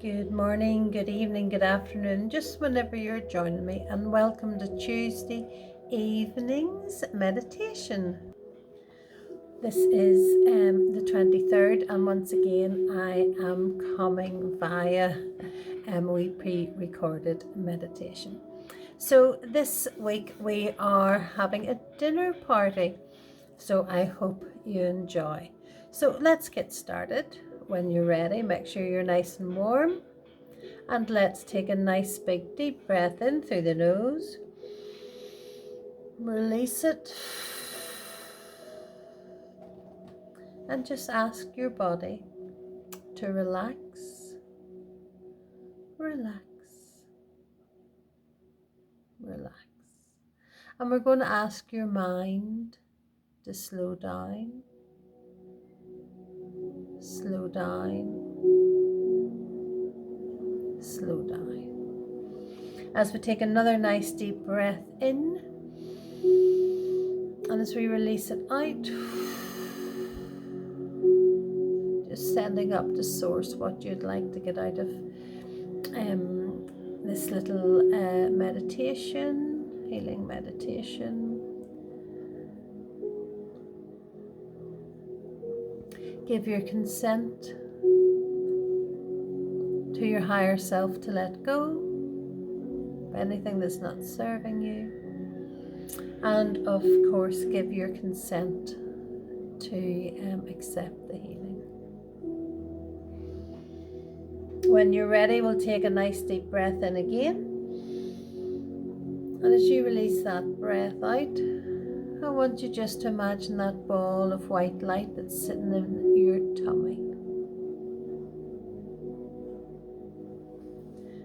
Good morning, good evening, good afternoon, just whenever you're joining me, and welcome to Tuesday evening's meditation. This is the 23rd, and once again I am coming via we pre-recorded meditation. So this week we are having a dinner party, so I hope you enjoy. So let's get started. When you're ready, make sure you're nice and warm. And let's take a nice big deep breath in through the nose. Release it. And just ask your body to relax, relax, relax. And we're going to ask your mind to slow down, slow down, slow down. As we take another nice deep breath in, and as we release it out, just sending up to source what you'd like to get out of this little meditation, healing meditation. Give your consent to your higher self to let go of anything that's not serving you. And of course, give your consent to accept the healing. When you're ready, we'll take a nice deep breath in again. And as you release that breath out, I want you just to imagine that ball of white light that's sitting in your tummy.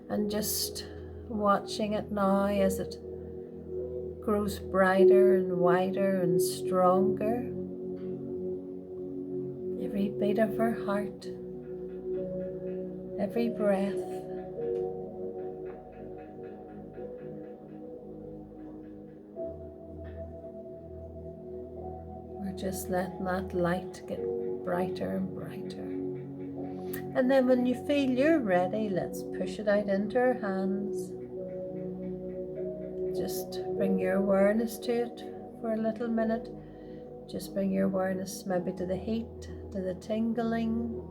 And just watching it now as it grows brighter and wider and stronger. Every beat of her heart, every breath. We're just letting that light get brighter and brighter. And then when you feel you're ready, let's push it out into our hands. Just bring your awareness to it for a little minute. Just bring your awareness maybe to the heat, to the tingling.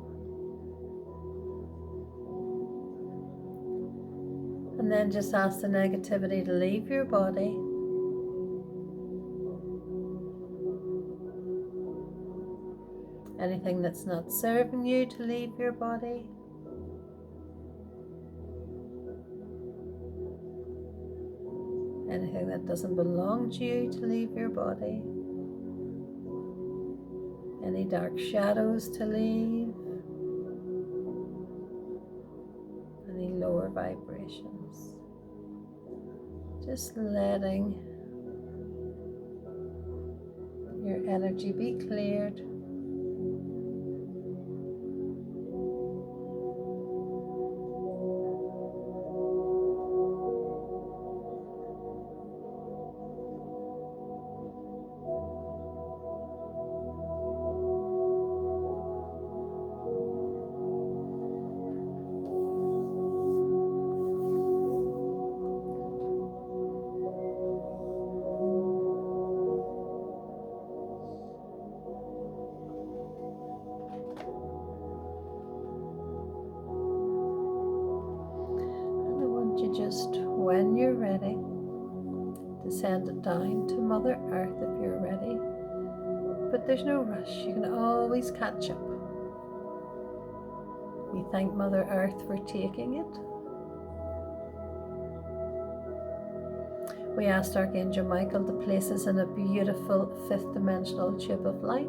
And then just ask the negativity to leave your body. Anything that's not serving you to leave your body. Anything that doesn't belong to you to leave your body. Any dark shadows to leave. Any lower vibrations. Just letting your energy be cleared. Just when you're ready to send it down to Mother Earth if you're ready, but there's no rush, you can always catch up. We thank Mother Earth for taking it. We asked Archangel Michael to place us in a beautiful fifth dimensional tube of light.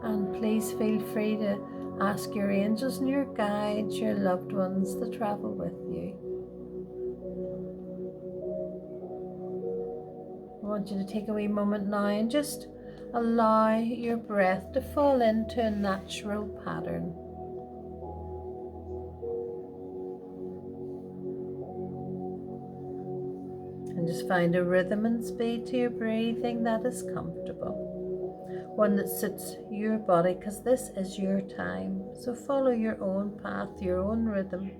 And please feel free to ask your angels and your guides, your loved ones, to travel with you. I want you to take a wee moment now and just allow your breath to fall into a natural pattern. And just find a rhythm and speed to your breathing that is comfortable. One that suits your body, because this is your time. So follow your own path, your own rhythm.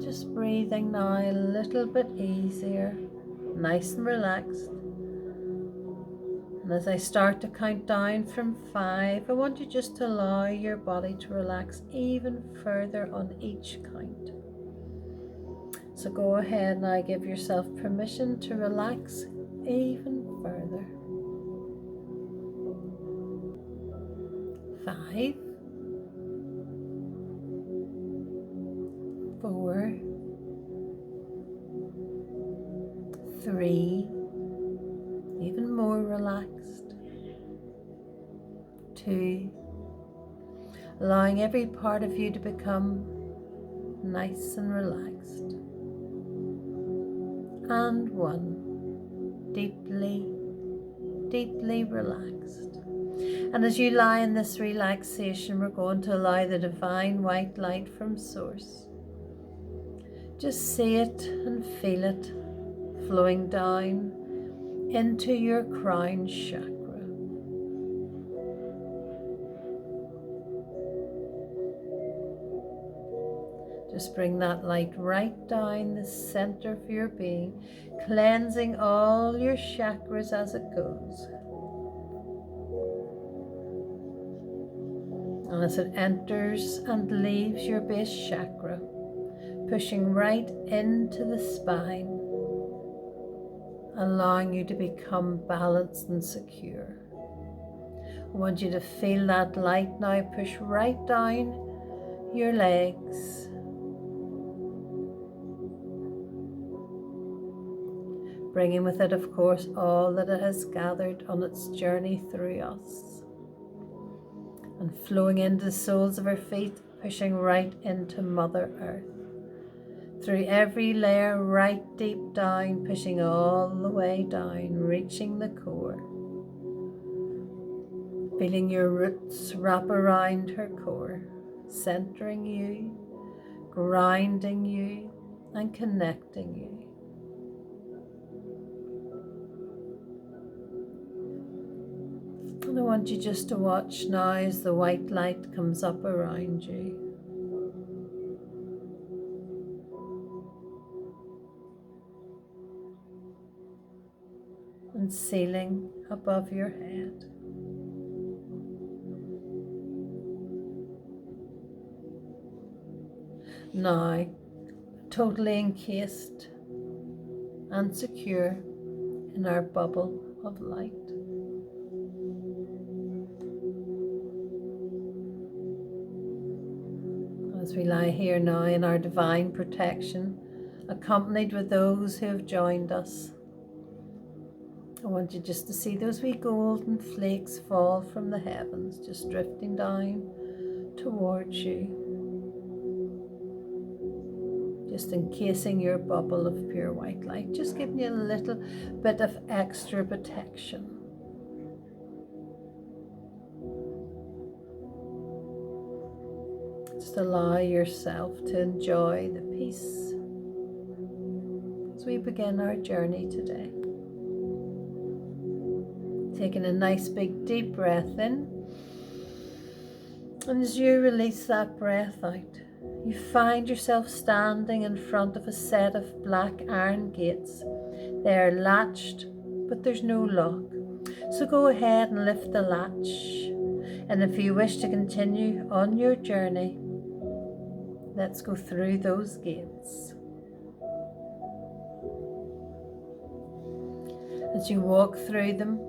Just breathing now a little bit easier, nice and relaxed. And as I start to count down from 5, I want you just to allow your body to relax even further on each count. So go ahead now, give yourself permission to relax even further. 5, 4, 3, even more relaxed. 2, allowing every part of you to become nice and relaxed. And 1, deeply, deeply relaxed. And as you lie in this relaxation, we're going to allow the divine white light from Source. Just see it and feel it flowing down into your crown chakra. Just bring that light right down the center of your being, cleansing all your chakras as it goes. And as it enters and leaves your base chakra, pushing right into the spine, allowing you to become balanced and secure. I want you to feel that light now push right down your legs, bringing with it, of course, all that it has gathered on its journey through us, and flowing into the soles of our feet, pushing right into Mother Earth, through every layer, right deep down, pushing all the way down, reaching the core, feeling your roots wrap around her core, centering you, grounding you, and connecting you. And I want you just to watch now as the white light comes up around you. And sealing above your head. Now, totally encased and secure in our bubble of light. As we lie here now in our divine protection, accompanied with those who have joined us, I want you just to see those wee golden flakes fall from the heavens, just drifting down towards you, just encasing your bubble of pure white light, just giving you a little bit of extra protection. Just allow yourself to enjoy the peace as we begin our journey today. Taking a nice big deep breath in, and as you release that breath out, you find yourself standing in front of a set of black iron gates. They are latched, but there's no lock. So go ahead and lift the latch, and if you wish to continue on your journey, let's go through those gates. As you walk through them,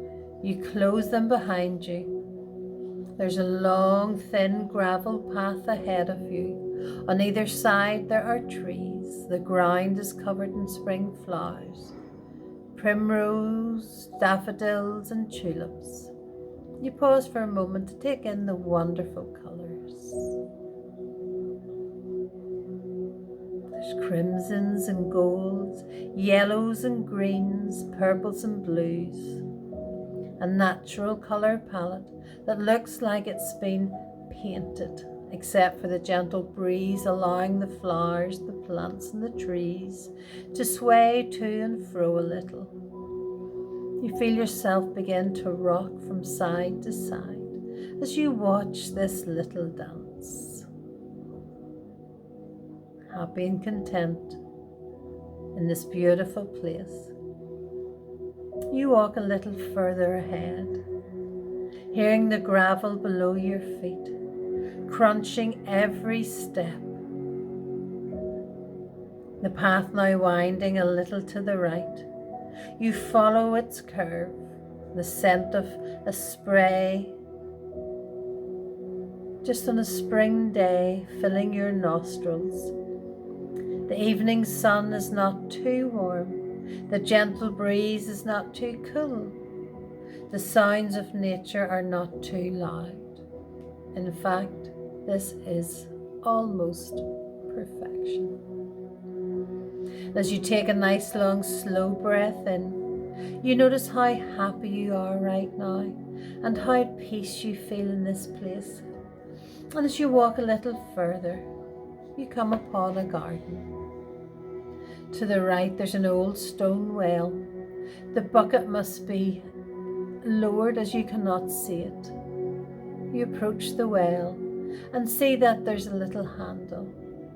you close them behind you. There's a long, thin gravel path ahead of you. On either side there are trees. The ground is covered in spring flowers, primrose, daffodils and tulips. You pause for a moment to take in the wonderful colours. There's crimsons and golds, yellows and greens, purples and blues. A natural colour palette that looks like it's been painted except for the gentle breeze allowing the flowers, the plants and the trees to sway to and fro a little. You feel yourself begin to rock from side to side as you watch this little dance. Happy and content in this beautiful place. You walk a little further ahead, hearing the gravel below your feet, crunching every step. The path now winding a little to the right. You follow its curve, the scent of a spray just on a spring day filling your nostrils. The evening sun is not too warm, the gentle breeze is not too cool, the sounds of nature are not too loud. In fact, this is almost perfection. As you take a nice long slow breath in, you notice how happy you are right now and how at peace you feel in this place. And as you walk a little further, you come upon a garden. To the right there's an old stone well. The bucket must be lowered as you cannot see it. You approach the well and see that there's a little handle.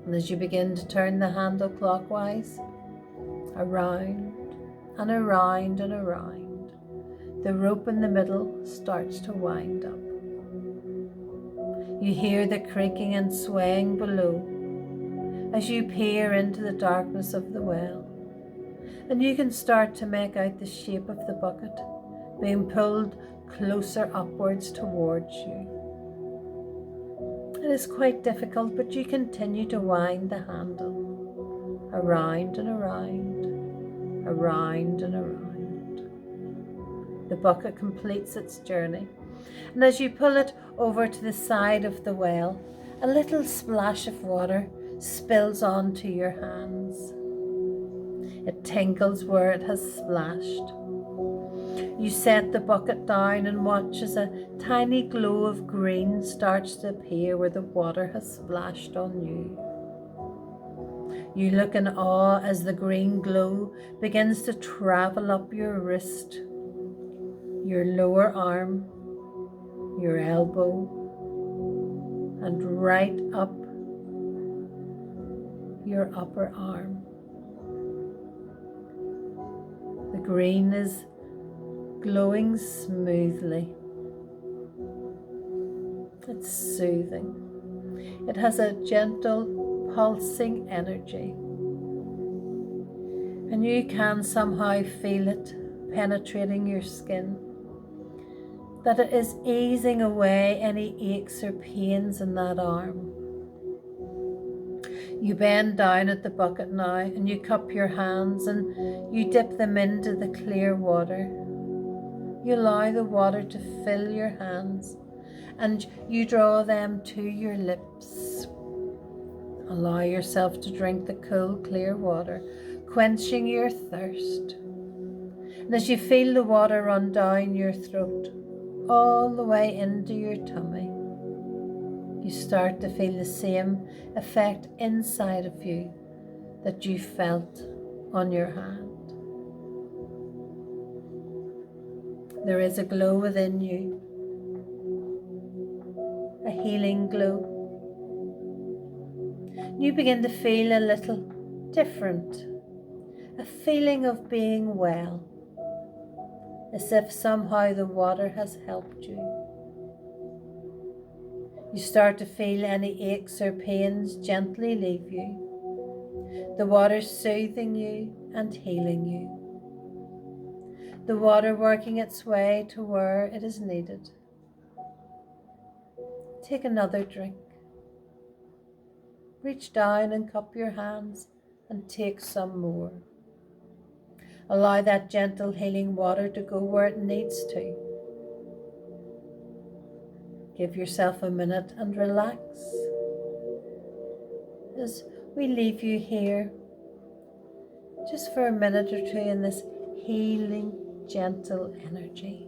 And as you begin to turn the handle clockwise, around and around and around, the rope in the middle starts to wind up. You hear the creaking and swaying below as you peer into the darkness of the well, and you can start to make out the shape of the bucket being pulled closer upwards towards you. It is quite difficult, but you continue to wind the handle around and around, around and around. The bucket completes its journey, and as you pull it over to the side of the well, a little splash of water spills onto your hands. It tinkles where it has splashed. You set the bucket down and watch as a tiny glow of green starts to appear where the water has splashed on you. You look in awe as the green glow begins to travel up your wrist, your lower arm, your elbow, and right up your upper arm. The green is glowing smoothly. It's soothing. It has a gentle pulsing energy, and you can somehow feel it penetrating your skin, that it is easing away any aches or pains in that arm. You bend down at the bucket now and you cup your hands and you dip them into the clear water. You allow the water to fill your hands and you draw them to your lips. Allow yourself to drink the cool, clear water, quenching your thirst. And as you feel the water run down your throat, all the way into your tummy, you start to feel the same effect inside of you that you felt on your hand. There is a glow within you, a healing glow. You begin to feel a little different, a feeling of being well, as if somehow the water has helped you. You start to feel any aches or pains gently leave you. The water soothing you and healing you. The water working its way to where it is needed. Take another drink. Reach down and cup your hands and take some more. Allow that gentle healing water to go where it needs to. Give yourself a minute and relax as we leave you here just for a minute or two in this healing, gentle energy.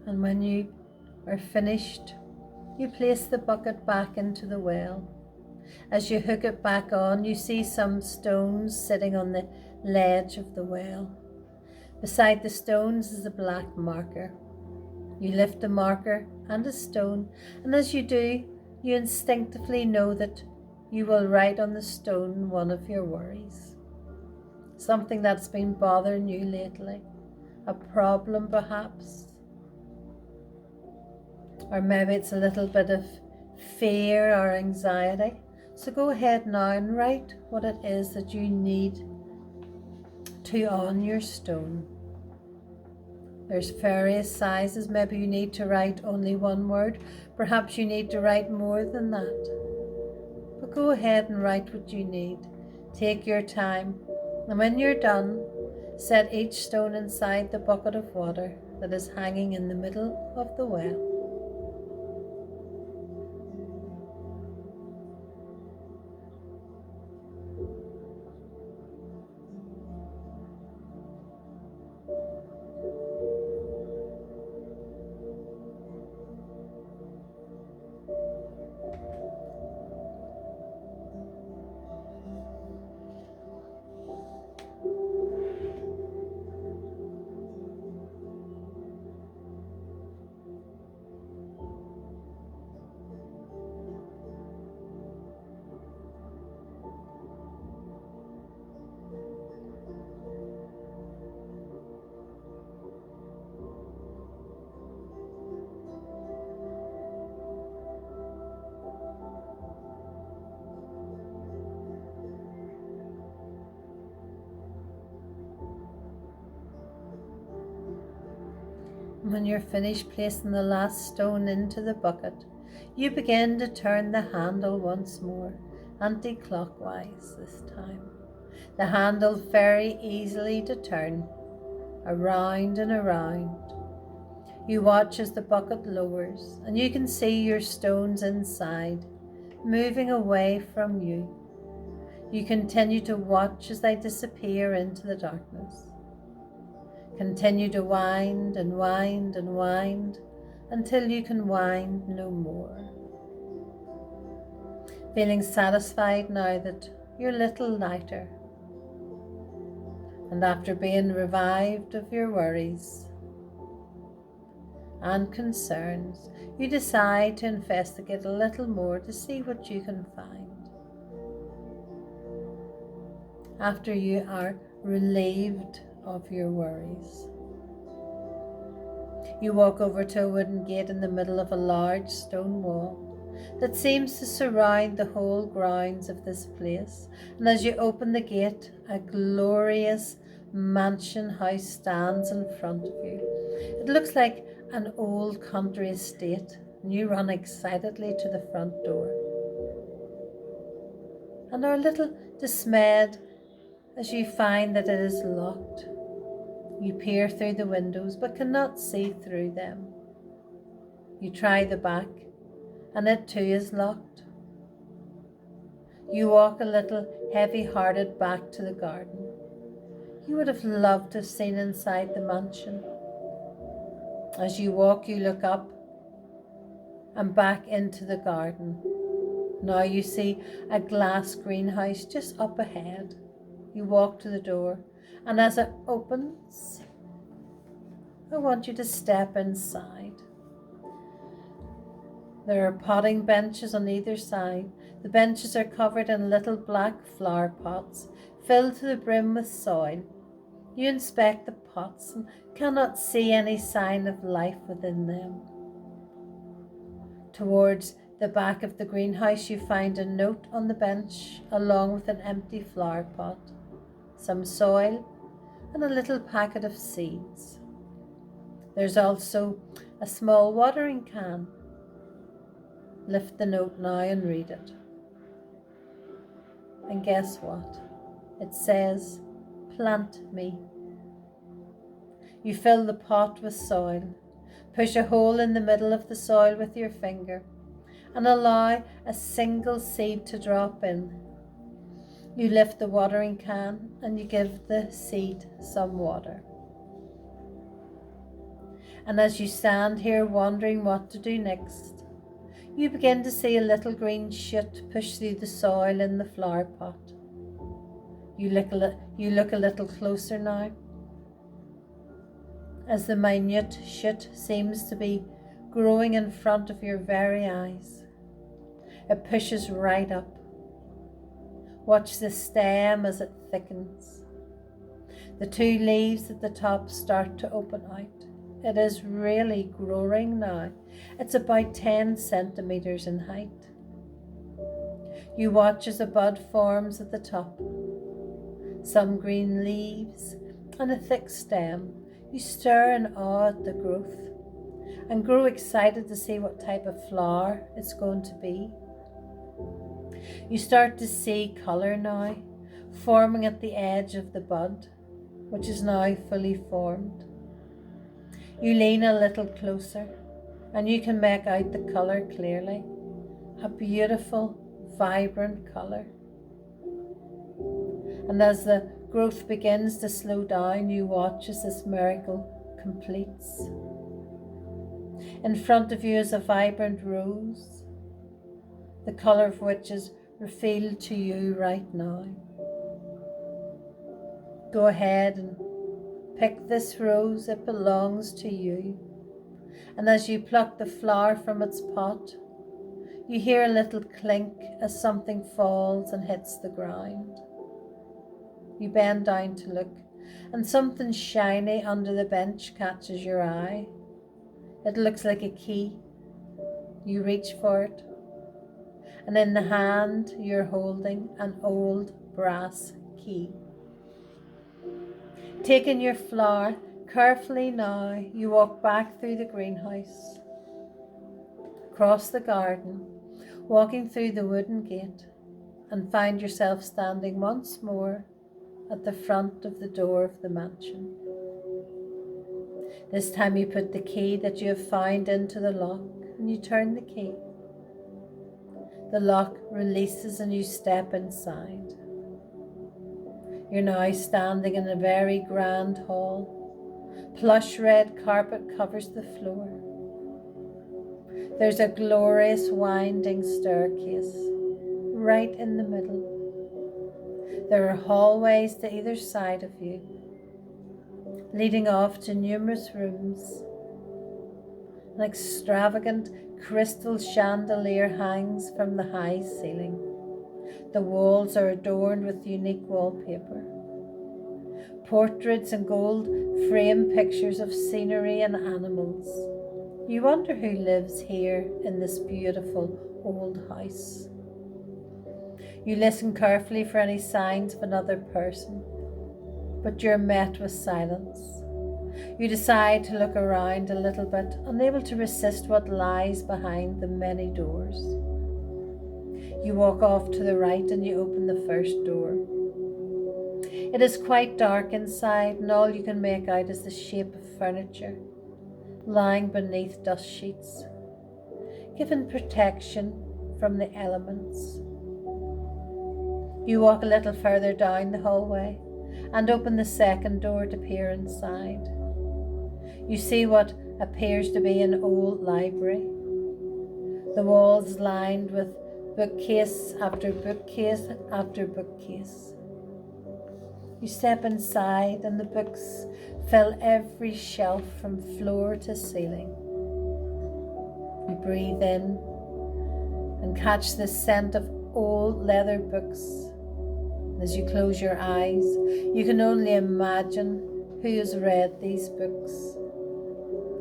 And when you are finished, you place the bucket back into the well. As you hook it back on, you see some stones sitting on the ledge of the well. Beside the stones is a black marker. You lift the marker and a stone, and as you do, you instinctively know that you will write on the stone one of your worries. Something that's been bothering you lately. A problem perhaps. Or maybe it's a little bit of fear or anxiety. So go ahead now and write what it is that you need to on your stone. There's various sizes. Maybe you need to write only one word. Perhaps you need to write more than that. But go ahead and write what you need. Take your time. And when you're done, set each stone inside the bucket of water that is hanging in the middle of the well. When you're finished placing the last stone into the bucket, you begin to turn the handle once more, anti-clockwise this time. The handle very easily to turn, around and around. You watch as the bucket lowers, and you can see your stones inside, moving away from you. You continue to watch as they disappear into the darkness. Continue to wind and wind and wind until you can wind no more. Feeling satisfied now that you're a little lighter. And after being revived of your worries and concerns, you decide to investigate a little more to see what you can find. After you are relieved of your worries, you walk over to a wooden gate in the middle of a large stone wall that seems to surround the whole grounds of this place. And as you open the gate, a glorious mansion house stands in front of you. It looks like an old country estate, and you run excitedly to the front door and are a little dismayed as you find that it is locked. You peer through the windows but cannot see through them. You try the back, and it too is locked. You walk a little heavy-hearted back to the garden. You would have loved to have seen inside the mansion. As you walk, you look up and back into the garden. Now you see a glass greenhouse just up ahead. You walk to the door, and as it opens, I want you to step inside. There are potting benches on either side. The benches are covered in little black flower pots filled to the brim with soil. You inspect the pots and cannot see any sign of life within them. Towards the back of the greenhouse, you find a note on the bench along with an empty flower pot, some soil, and a little packet of seeds. There's also a small watering can. Lift the note now and read it. And guess what? It says, "Plant me." You fill the pot with soil, push a hole in the middle of the soil with your finger, and allow a single seed to drop in. You lift the watering can and you give the seed some water. And as you stand here wondering what to do next, you begin to see a little green shoot push through the soil in the flower pot. You look a little closer now, as the minute shoot seems to be growing in front of your very eyes. It pushes right up. Watch the stem as it thickens. The two leaves at the top start to open out. It is really growing now. It's about 10 centimeters in height. You watch as a bud forms at the top. Some green leaves and a thick stem. You stare in awe at the growth and grow excited to see what type of flower it's going to be. You start to see colour now, forming at the edge of the bud, which is now fully formed. You lean a little closer and you can make out the colour clearly. A beautiful, vibrant colour. And as the growth begins to slow down, you watch as this miracle completes. In front of you is a vibrant rose, the colour of which is revealed to you right now. Go ahead and pick this rose, it belongs to you. And as you pluck the flower from its pot, you hear a little clink as something falls and hits the ground. You bend down to look, and something shiny under the bench catches your eye. It looks like a key. You reach for it, and in the hand you're holding an old brass key. Taking your flower carefully now, you walk back through the greenhouse, across the garden, walking through the wooden gate, and find yourself standing once more at the front of the door of the mansion. This time you put the key that you have found into the lock and you turn the key. The lock releases and you step inside. You're now standing in a very grand hall. Plush red carpet covers the floor. There's a glorious winding staircase right in the middle. There are hallways to either side of you, leading off to numerous rooms. An extravagant crystal chandelier hangs from the high ceiling. The walls are adorned with unique wallpaper. Portraits and gold frame pictures of scenery and animals. You wonder who lives here in this beautiful old house. You listen carefully for any signs of another person, but you're met with silence. You decide to look around a little bit, unable to resist what lies behind the many doors. You walk off to the right and you open the first door. It is quite dark inside, and all you can make out is the shape of furniture lying beneath dust sheets, giving protection from the elements. You walk a little further down the hallway and open the second door to peer inside. You see what appears to be an old library. The walls lined with bookcase after bookcase after bookcase. You step inside and the books fill every shelf from floor to ceiling. You breathe in and catch the scent of old leather books. As you close your eyes, you can only imagine who has read these books,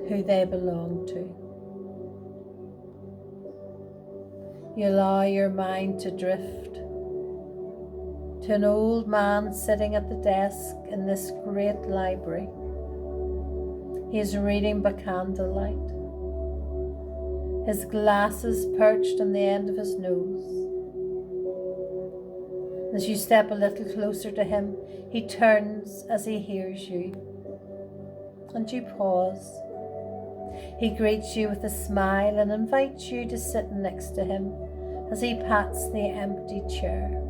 who they belong to. You allow your mind to drift to an old man sitting at the desk in this great library. He is reading by candlelight, his glasses perched on the end of his nose. As you step a little closer to him, he turns as he hears you, and you pause. He greets you with a smile and invites you to sit next to him as he pats the empty chair.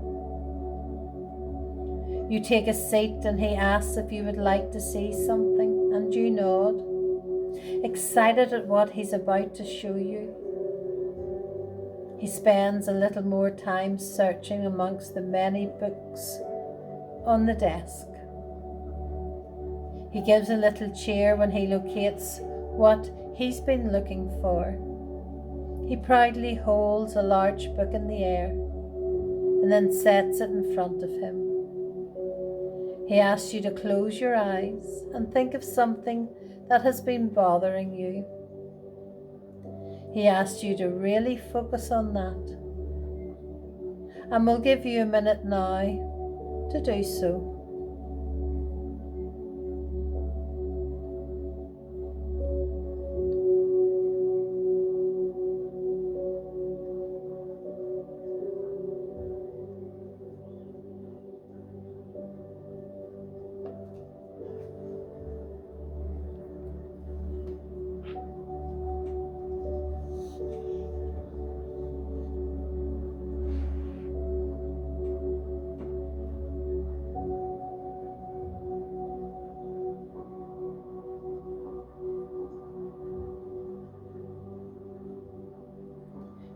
You take a seat and he asks if you would like to see something, and you nod. excited at what he's about to show you. He spends a little more time searching amongst the many books on the desk. He gives a little cheer when he locates what he's been looking for. He proudly holds a large book in the air and then sets it in front of him. He asks you to close your eyes and think of something that has been bothering you. He asks you to really focus on that. And we'll give you a minute now to do so.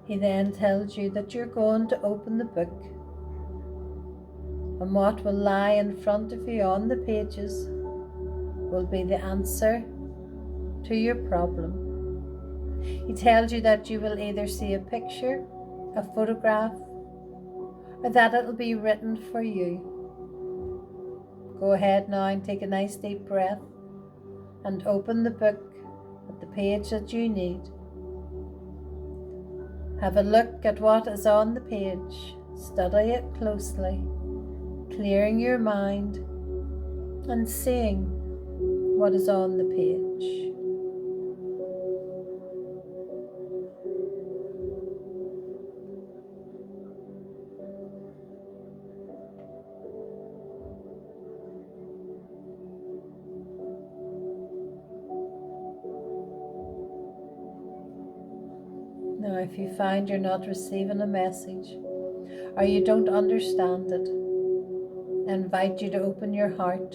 He then tells you that you're going to open the book, and what will lie in front of you on the pages will be the answer to your problem. He tells you that you will either see a picture, a photograph, or that it'll be written for you. Go ahead now and take a nice deep breath and open the book at the page that you need. Have a look at what is on the page, study it closely, clearing your mind and seeing what is on the page. Now, if you find you're not receiving a message or you don't understand it, I invite you to open your heart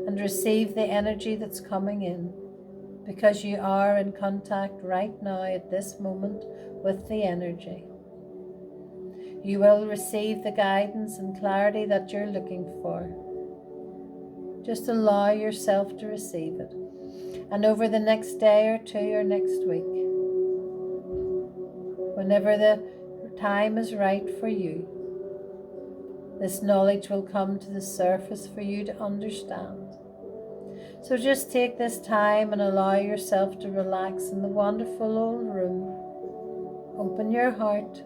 and receive the energy that's coming in, because you are in contact right now at this moment with the energy. You will receive the guidance and clarity that you're looking for. Just allow yourself to receive it. And over the next day or two or next week, whenever the time is right for you, this knowledge will come to the surface for you to understand. So just take this time and allow yourself to relax in the wonderful old room. Open your heart.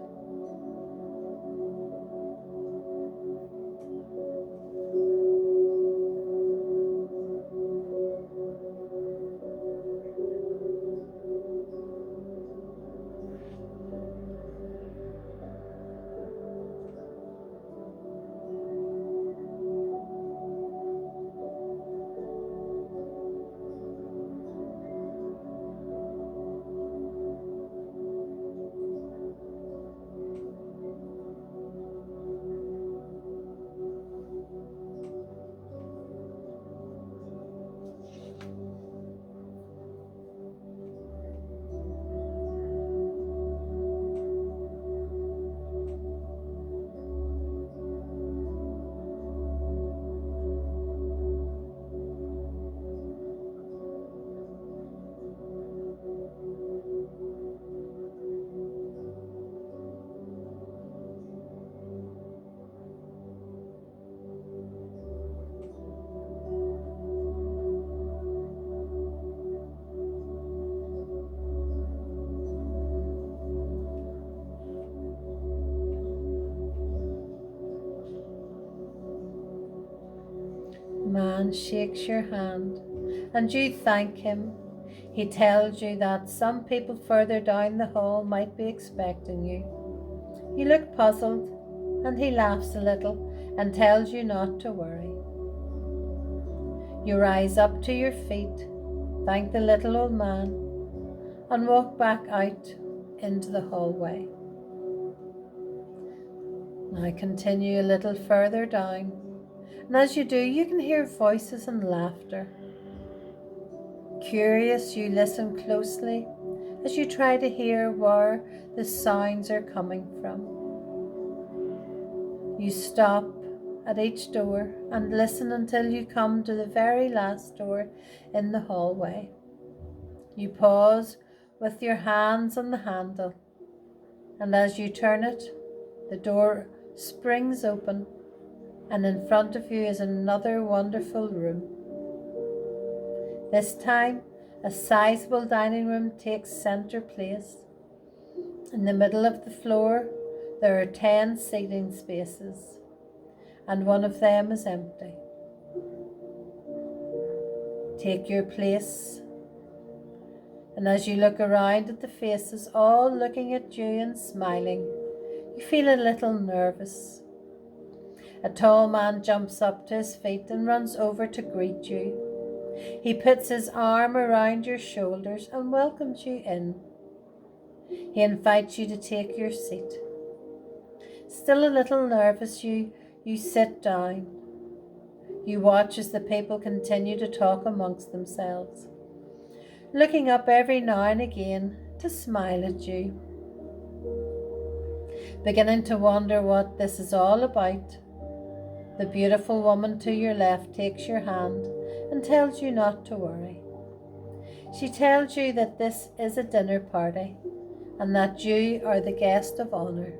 Man shakes your hand and you thank him. He tells you that some people further down the hall might be expecting you. You look puzzled and he laughs a little and tells you not to worry. You rise up to your feet, thank the little old man, and walk back out into the hallway. Now continue a little further down. And as you do, you can hear voices and laughter. Curious, you listen closely as you try to hear where the sounds are coming from. You stop at each door and listen until you come to the very last door in the hallway. You pause with your hands on the handle, and as you turn it, the door springs open, and in front of you is another wonderful room. This time, a sizable dining room takes center place. In the middle of the floor, there are 10 seating spaces, and one of them is empty. Take your place, and as you look around at the faces, all looking at you and smiling, you feel a little nervous. A tall man jumps up to his feet and runs over to greet you. He puts his arm around your shoulders and welcomes you in. He invites you to take your seat. Still a little nervous, you sit down. You watch as the people continue to talk amongst themselves, looking up every now and again to smile at you. Beginning to wonder what this is all about, the beautiful woman to your left takes your hand and tells you not to worry. She tells you that this is a dinner party and that you are the guest of honor.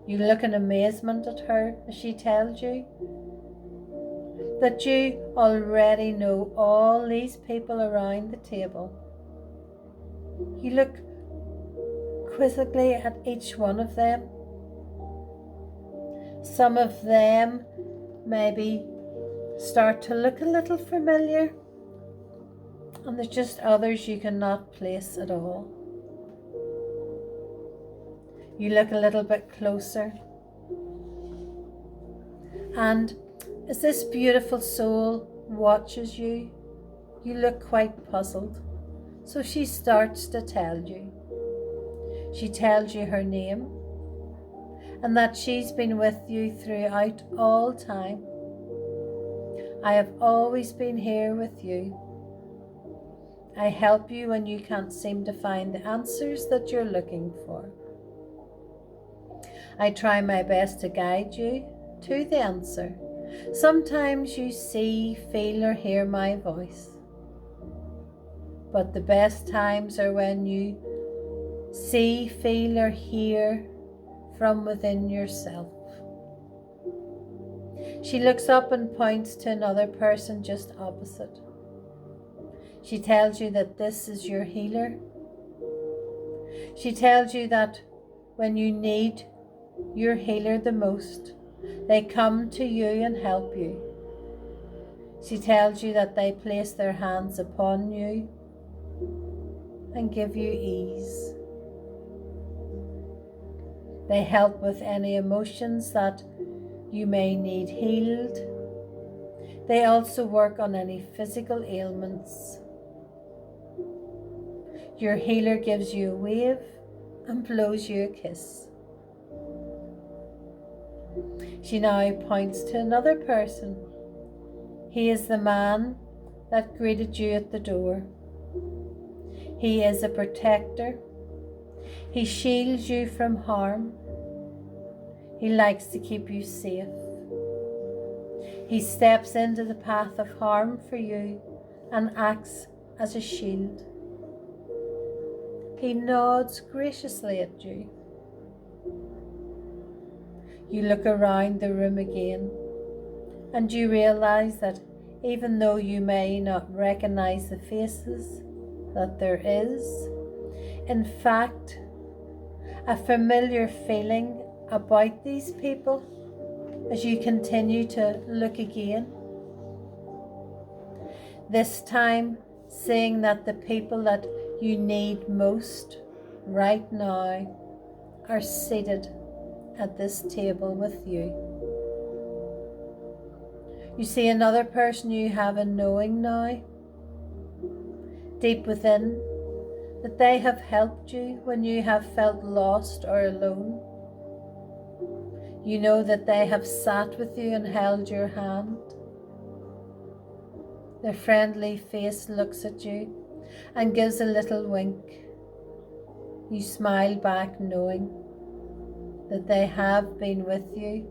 You look in amazement at her as she tells you that you already know all these people around the table. You look quizzically at each one of them. Some of them maybe start to look a little familiar, and there's just others you cannot place at all. You look a little bit closer, and as this beautiful soul watches you, you look quite puzzled. So she starts to tell you. She tells you her name and that she's been with you throughout all time. I have always been here with you. I help you when you can't seem to find the answers that you're looking for. I try my best to guide you to the answer. Sometimes you see, feel, or hear my voice. But the best times are when you see, feel, or hear from within yourself. She looks up and points to another person just opposite. She tells you that this is your healer. She tells you that when you need your healer the most, they come to you and help you. She tells you that they place their hands upon you and give you ease. They help with any emotions that you may need healed. They also work on any physical ailments. Your healer gives you a wave and blows you a kiss. She now points to another person. He is the man that greeted you at the door. He is a protector. He shields you from harm. He likes to keep you safe. He steps into the path of harm for you and acts as a shield. He nods graciously at you. You look around the room again, and you realize that even though you may not recognize the faces, that there is, in fact, a familiar feeling about these people as you continue to look again. This time, seeing that the people that you need most right now are seated at this table with you. You see another person you have a knowing now, deep within, that they have helped you when you have felt lost or alone. You know that they have sat with you and held your hand. Their friendly face looks at you and gives a little wink. You smile back, knowing that they have been with you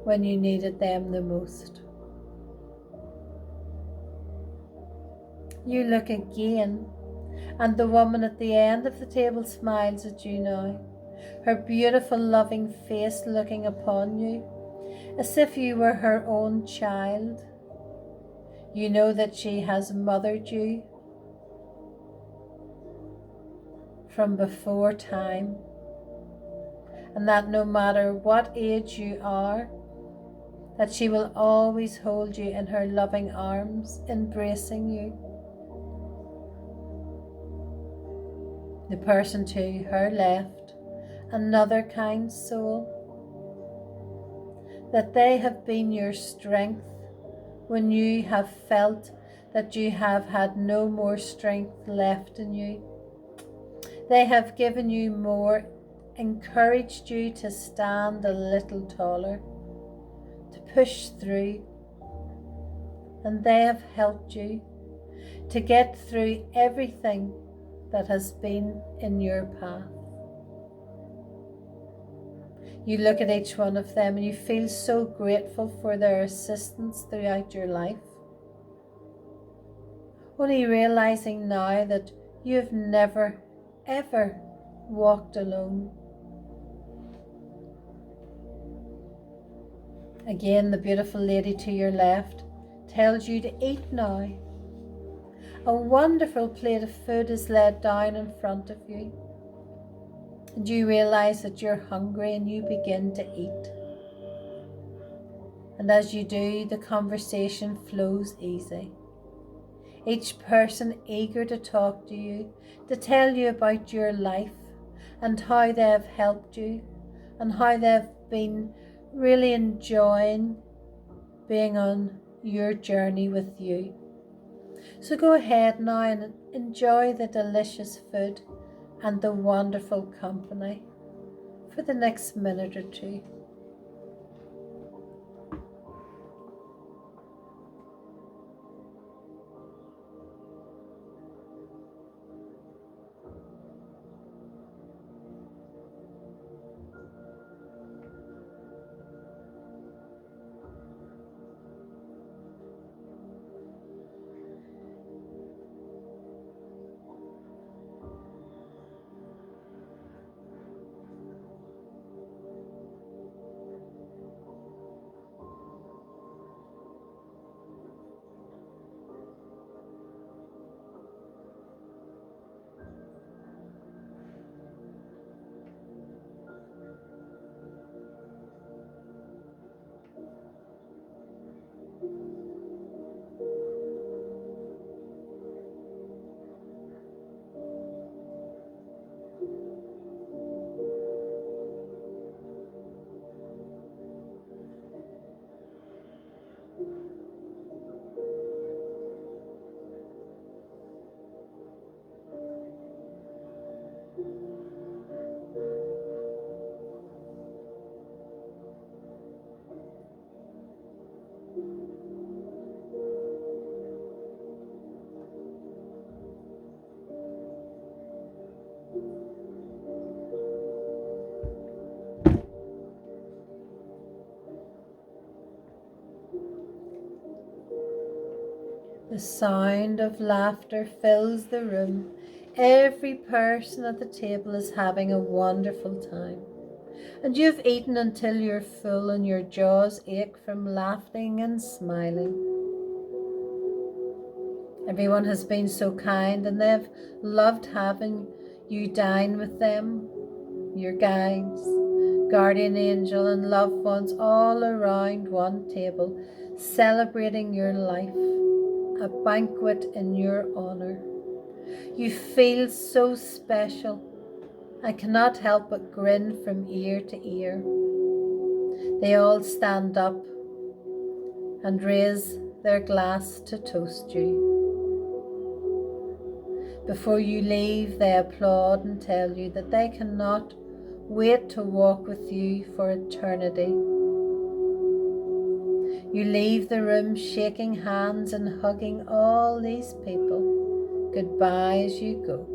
when you needed them the most. You look again, and the woman at the end of the table smiles at you now, her beautiful loving face looking upon you as if you were her own child. You know that she has mothered you from before time, and that no matter what age you are, that she will always hold you in her loving arms, embracing you. The person to her left, another kind soul, that they have been your strength when you have felt that you have had no more strength left in you. They have given you more, encouraged you to stand a little taller, to push through, and they have helped you to get through everything that has been in your path. You look at each one of them and you feel so grateful for their assistance throughout your life, only realizing now that you have never, ever walked alone. Again, the beautiful lady to your left tells you to eat now. A wonderful plate of food is laid down in front of you, and you realize that you're hungry and you begin to eat. And as you do, the conversation flows easy. Each person eager to talk to you, to tell you about your life and how they have helped you and how they've been really enjoying being on your journey with you. So go ahead now and enjoy the delicious food and the wonderful company for the next minute or two. The sound of laughter fills the room. Every person at the table is having a wonderful time. And you've eaten until you're full and your jaws ache from laughing and smiling. Everyone has been so kind and they've loved having you dine with them, your guides, guardian angel and loved ones all around one table, celebrating your life. A banquet in your honor. You feel so special. I cannot help but grin from ear to ear. They all stand up and raise their glass to toast you. Before you leave, they applaud and tell you that they cannot wait to walk with you for eternity. You leave the room shaking hands and hugging all these people goodbye as you go.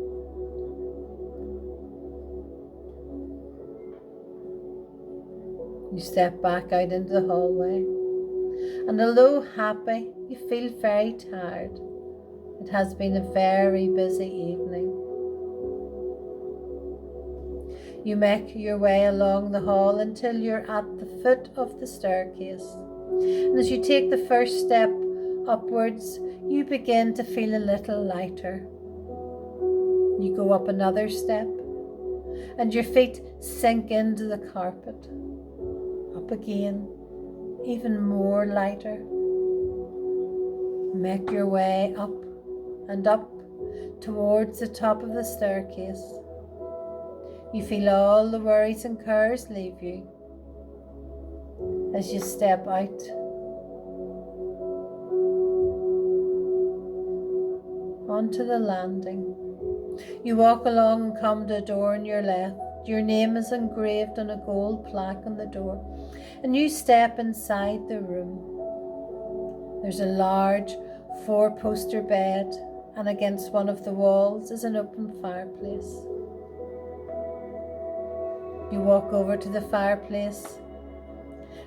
You step back out into the hallway, and although happy, you feel very tired. It has been a very busy evening. You make your way along the hall until you're at the foot of the staircase. And as you take the first step upwards, you begin to feel a little lighter. You go up another step, and your feet sink into the carpet. Up again, even more lighter. Make your way up and up towards the top of the staircase. You feel all the worries and cares leave you as you step out. Onto the landing. You walk along and come to a door on your left. Your name is engraved on a gold plaque on the door, and you step inside the room. There's a large 4-poster bed, and against one of the walls is an open fireplace. You walk over to the fireplace,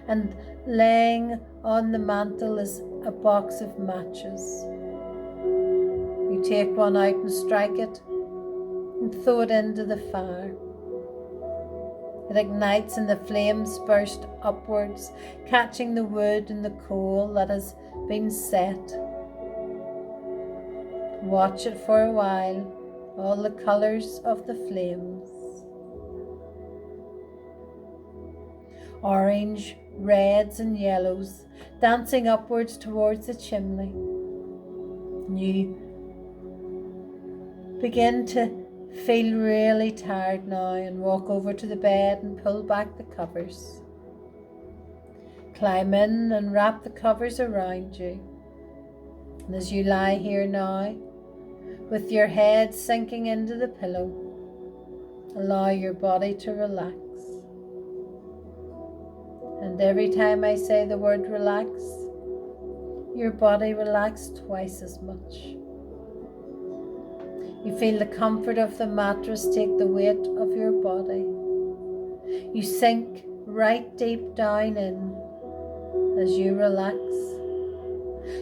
and laying on the mantel is a box of matches. You take one out and strike it and throw it into the fire. It ignites and the flames burst upwards, catching the wood and the coal that has been set. Watch it for a while, all the colours of the flames. Orange, reds and yellows dancing upwards towards the chimney. You begin to feel really tired now and walk over to the bed and pull back the covers. Climb in and wrap the covers around you. And as you lie here now, with your head sinking into the pillow, allow your body to relax. And every time I say the word relax, your body relaxes twice as much. You feel the comfort of the mattress take the weight of your body. You sink right deep down in as you relax.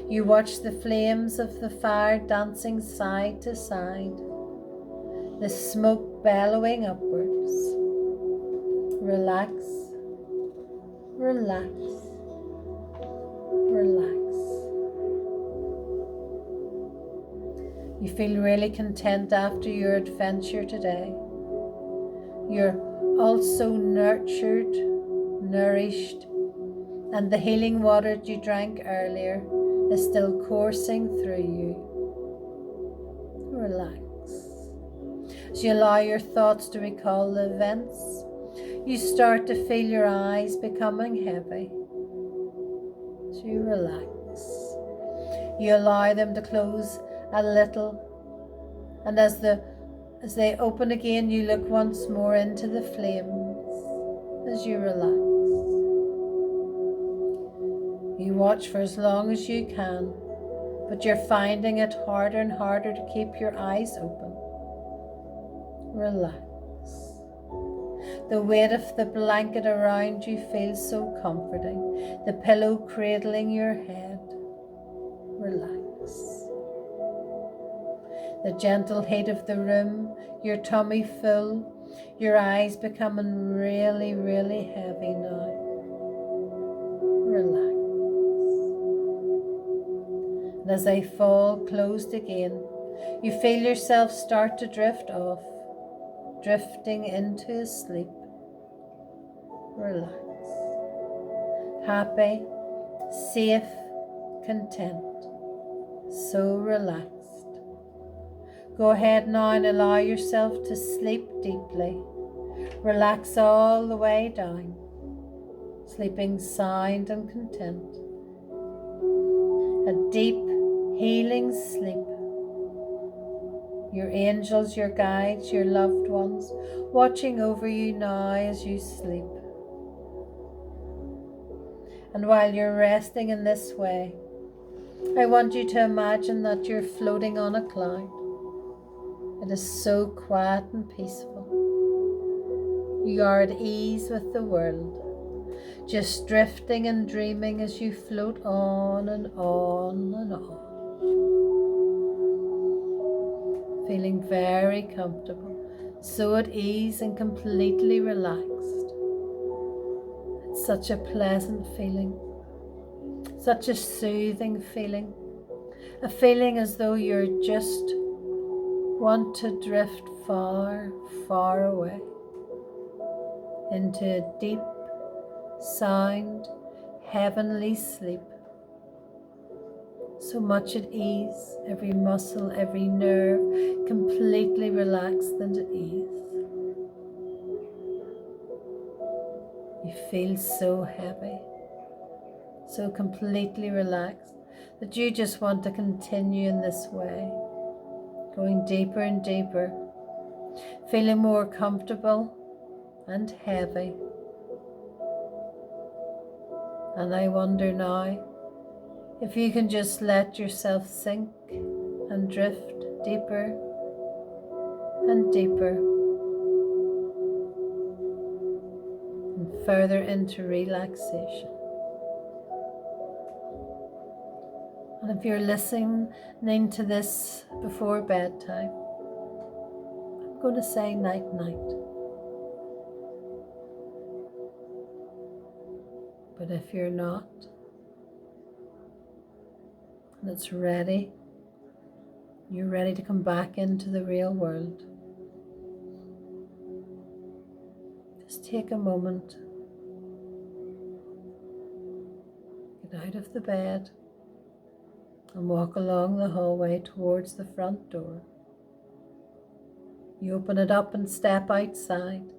You watch the flames of the fire dancing side to side, the smoke bellowing upwards. Relax, relax, relax. You feel really content after your adventure today. You're also nurtured, nourished, and the healing water you drank earlier is still coursing through you. Relax. As you allow your thoughts to recall the events, you start to feel your eyes becoming heavy. So you relax. You allow them to close a little, and as they open again, you look once more into the flames as you relax. You watch for as long as you can, but you're finding it harder and harder to keep your eyes open. Relax. The weight of the blanket around you feels so comforting, the pillow cradling your head. Relax. The gentle heat of the room, your tummy full, your eyes becoming really, really heavy now. Relax. And as they fall closed again, you feel yourself start to drift off, drifting into a sleep. Relax. Happy, safe, content. So relaxed. Go ahead now and allow yourself to sleep deeply. Relax all the way down, sleeping sound and content. A deep, healing sleep. Your angels, your guides, your loved ones, watching over you now as you sleep. And while you're resting in this way, I want you to imagine that you're floating on a cloud. It is so quiet and peaceful. You are at ease with the world, just drifting and dreaming as you float on and on and on. Feeling very comfortable, so at ease and completely relaxed. It's such a pleasant feeling, such a soothing feeling, a feeling as though you're just want to drift far, far away into a deep, sound, heavenly sleep. So much at ease, every muscle, every nerve completely relaxed and at ease. You feel so heavy, so completely relaxed that you just want to continue in this way, going deeper and deeper, feeling more comfortable and heavy. And I wonder now if you can just let yourself sink and drift deeper and deeper and further into relaxation. And if you're listening to this before bedtime, I'm going to say night night. But if you're not, and it's ready, you're ready to come back into the real world, just take a moment, get out of the bed and walk along the hallway towards the front door. You open it up and step outside.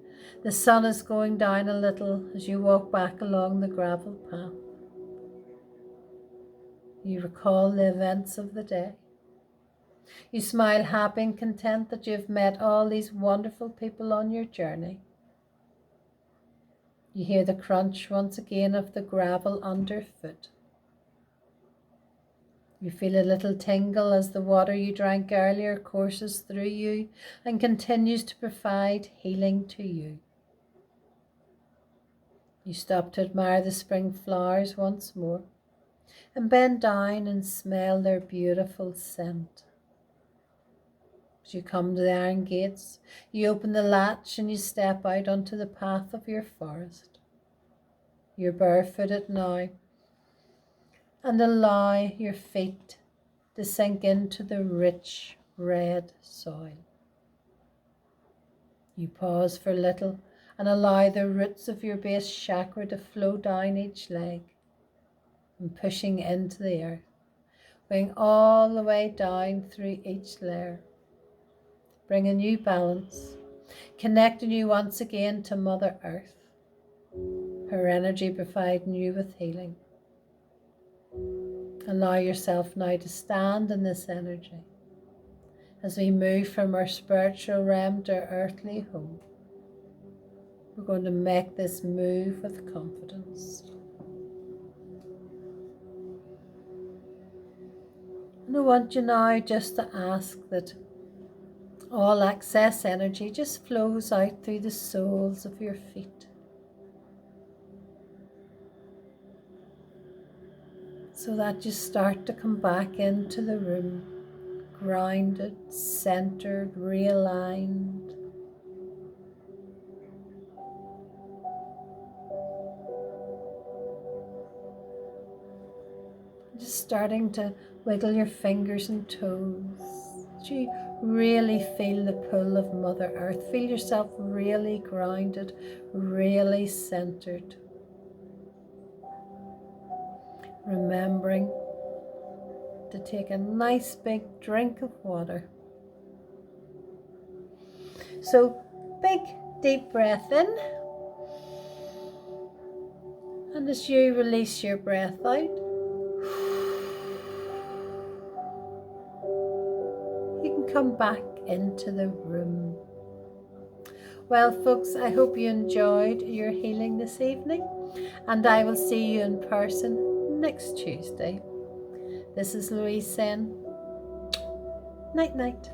The sun is going down a little as you walk back along the gravel path. You recall the events of the day. You smile happy and content that you've met all these wonderful people on your journey. You hear the crunch once again of the gravel underfoot. You feel a little tingle as the water you drank earlier courses through you and continues to provide healing to you. You stop to admire the spring flowers once more and bend down and smell their beautiful scent. As you come to the iron gates, you open the latch and you step out onto the path of your forest. You're barefooted now and allow your feet to sink into the rich red soil. You pause for a little and allow the roots of your base chakra to flow down each leg and pushing into the earth, going all the way down through each layer, bringing you balance, connecting you once again to Mother Earth, her energy providing you with healing. Allow yourself now to stand in this energy as we move from our spiritual realm to our earthly home. We're going to make this move with confidence. And I want you now just to ask that all excess energy just flows out through the soles of your feet, so that you start to come back into the room, grounded, centered, realigned. Just starting to wiggle your fingers and toes. You really feel the pull of Mother Earth. Feel yourself really grounded, really centered. Remembering to take a nice big drink of water. So big deep breath in, and as you release your breath out, you can come back into the room. Well, folks, I hope you enjoyed your healing this evening, and I will see you in person next Tuesday. This is Louise saying, night night.